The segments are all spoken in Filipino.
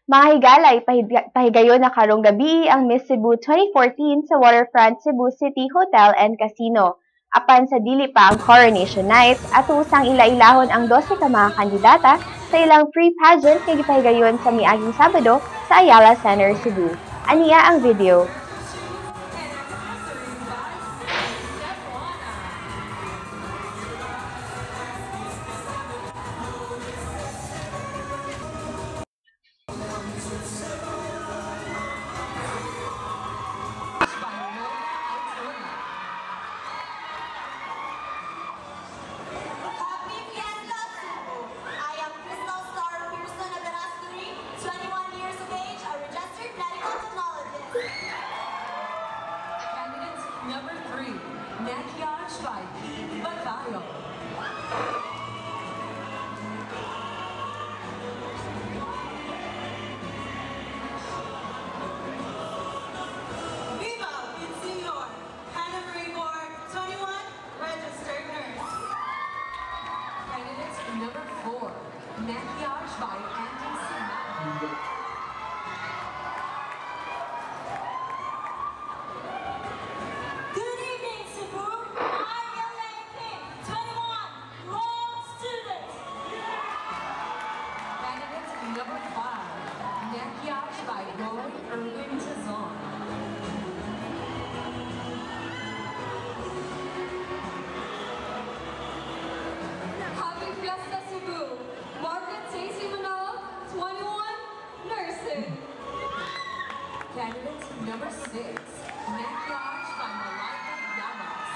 Mga higala, pahigayon na karong gabi ang Miss Cebu 2014 sa Waterfront Cebu City Hotel and Casino. Apan sa dili pa ang Coronation Night at usang ila-ilahon ang 12 ka mga kandidata sa ilang free pageant nga gipahigayon sa miaging Sabado sa Ayala Center, Cebu. Aniya ang video. Number 3, Nakiage by Pete Batayo. Viva Senior, Hannah Board 21, registered nurse. Candidate number 4, Nakiage by Andy Sina. Number 5, Nakiage by Roy Erwin Tazon. Happy Fiesta Cebu, Margaret Stacey Manal, 21, Nursing. Candidate number 6, Nakiage by Malika Llamas.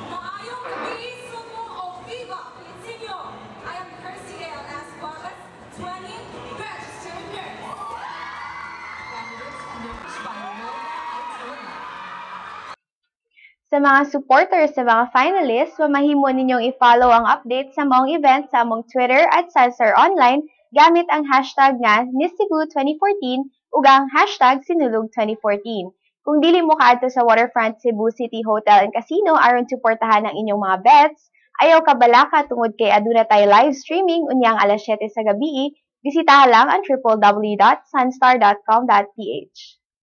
Maayong gabi, Sumo o Viva Senior. I am Kirsty Gale as Vargas, 20, registered nurse. Candidate number by Lola Altona. Sa mga supporters sa mga finalists, mamahimo ninyong i-follow ang update sa mga event sa among Twitter at Sansar Online gamit ang hashtag nga Miss Cebu 2014 ug ang hashtag Sinulog2014. Kung dili mo kaadto sa Waterfront Cebu City Hotel and Casino aron suportahan ang inyong mga bets, ayaw ka balaka tungod kay aduna tay live streaming unyang alas 7 sa gabi, bisitaha lang ang www.sunstar.com.ph.